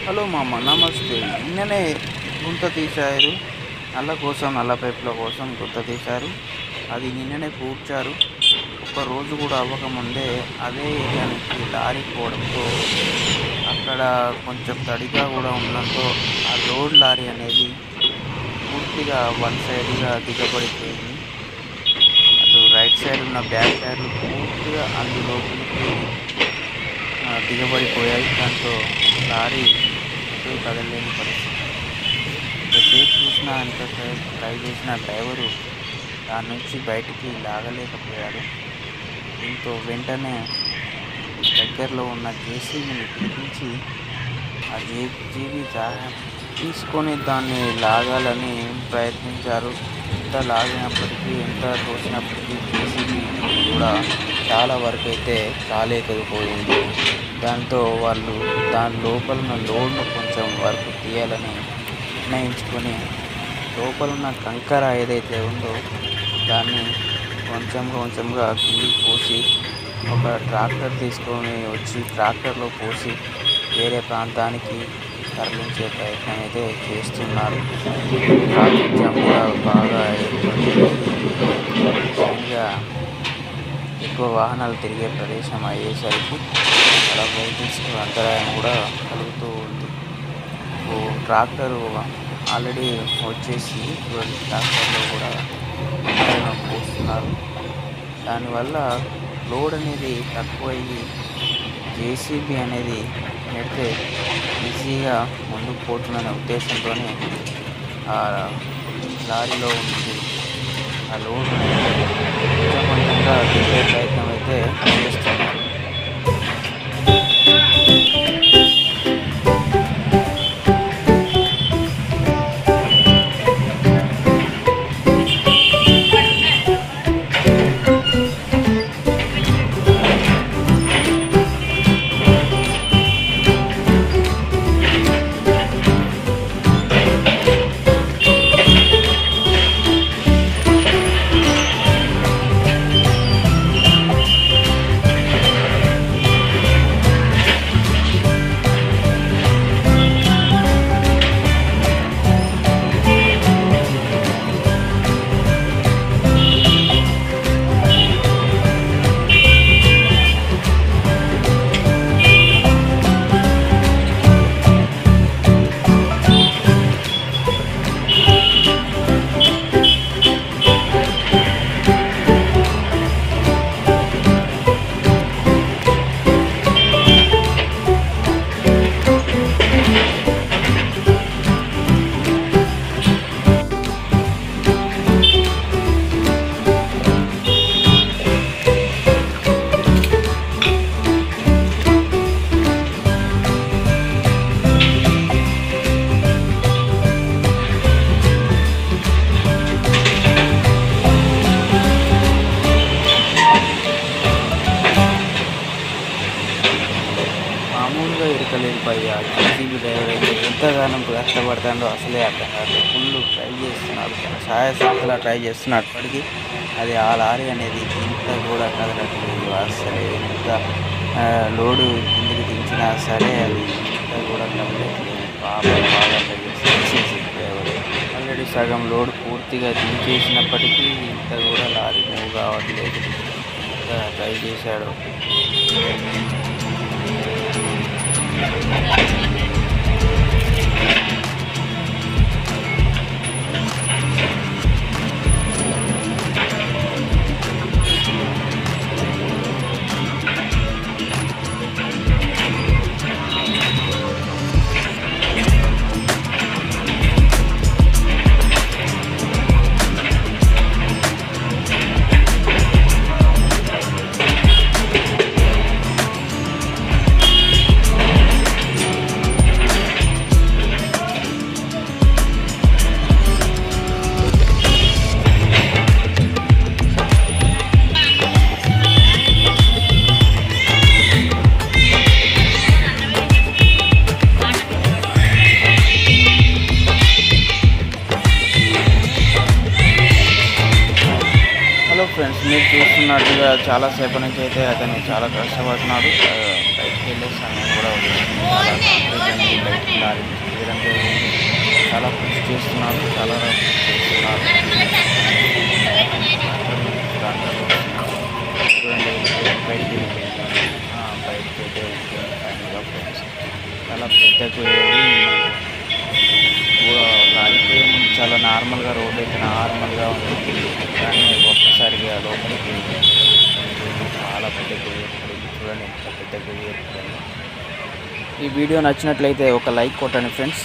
Hello మామ, నమస్తే. నిన్ననే గుంత తీశారు. నల్ల పైపుల కోసం గుంత తీశారు. అది నిన్ననే పూడ్చారు. ఒక రోజు కూడా అవ్వకముందే అదే ఏరియా నుంచి లారీ పోవడంతో అక్కడ కొంచెం తడిగా కూడా ఉండడంతో ఆ లోడ్ లారీ అనేది పూర్తిగా వన్ సైడ్గా దిగబడిపోయింది. అటు రైట్ సైడ్ ఉన్న బ్యాక్ టైర్లు పూర్తిగా అందులోకి దిగబడిపోయాయి. దాంతో లారీ ఎటు కదలలేని పరిస్థితి. ఎంతసేపు చూసినా ఎంతసేపు ట్రై చేసిన డ్రైవరు దాని నుంచి బయటికి లాగలేకపోయాడు. దీంతో వెంటనే దగ్గరలో ఉన్న జేసీబీని పిలిపించి ఆ జేసీబీ తీసుకొని దాన్ని లాగాలని ప్రయత్నించారు. ఎంత లాగినప్పటికీ, ఎంత తోసినప్పటికీ జేసీబీ కూడా చాలా వరకు అయితే కాలేకపోయింది. దాంతో వాళ్ళు దాని లోపల ఉన్న లోడ్ను కొంచెం వరకు తీయాలని నిర్ణయించుకొని లోపలున్న కంకర ఏదైతే ఉందో దాన్ని కొంచెంగా కిందికి పోసి ఒక ట్రాక్టర్ తీసుకొని వచ్చి ట్రాక్టర్లో పోసి వేరే ప్రాంతానికి తరలించే ప్రయత్నం అయితే చేస్తున్నారు. ట్రాఫిక్ జామ్ కూడా బాగా ఏర్పడింది. ముఖ్యంగా ఎక్కువ వాహనాలు తిరిగే ప్రదేశం అయ్యేసరికి అలా వెహికల్స్కి అంతరాయం కూడా కలుగుతూ ఉంది. ట్రాక్టరు ఆల్రెడీ వచ్చేసి ట్రాక్టర్లో కూడా పోస్తున్నారు. దానివల్ల లోడ్ అనేది తక్కువయ్యి జేసీబీ అనేది నెడితే ఈజీగా ముందుకు పోతుందనే ఉద్దేశంతోనే ఆ లారీలో ఉంది ఆ లోడ్ కొంచెంగా దిగే ప్రయత్నం అయితే చేస్తున్నారు. మామూలుగా ఇరకలేకపోయి ఆ జేసీబీ డ్రైవర్ అయితే ఎంతగానో కష్టపడతాడో అసలే అర్థం కాదు. ఫుల్ ట్రై చేస్తున్నాడు, సాయశక్తిలా ట్రై చేస్తున్నప్పటికీ అది ఆ లారీ అనేది ఇంత కూడా కదలట్లేదు. అసలే ఎంత లోడు కిందికి దించినా సరే అది ఇంత కూడా కదలట్లేదు. బాగా ట్రై చేస్తున్నాడు జేసీబీ డ్రైవర్. ఆల్రెడీ సగం లోడ్ పూర్తిగా దించేసినప్పటికీ ఇంత కూడా లారీ మూవ్ కావట్లేదు. ఎంత ట్రై చేశాడు. ఫ్రెండ్స్, మీరు చూస్తున్నట్టుగా చాలాసేపు నుంచి అయితే అతను చాలా కష్టపడుతున్నాడు. బయటికి వెళ్ళే సమయం కూడా వచ్చింది. చాలా బయటికి చాలా పుష్ చేస్తున్నారు, చాలా పుష్ చేస్తున్నారు. చూడండి బయటికి వెళ్ళిపోయింది, బయటికి అయితే వెళ్ళిపోయింది ఫైనల్గా ఫ్రెండ్స్. చాలా పెద్దగా అయితే చాలా నార్మల్గా రోడ్ అయితే నార్మల్గా ఉంది, కానీ ఒక్కసారిగా లోపలికి చాలా పెద్ద గుడి ఏర్పడింది. చూడండి ఎంత పెద్ద గుడి ఏర్పడింది. ఈ వీడియో నచ్చినట్లయితే ఒక లైక్ కొట్టండి ఫ్రెండ్స్.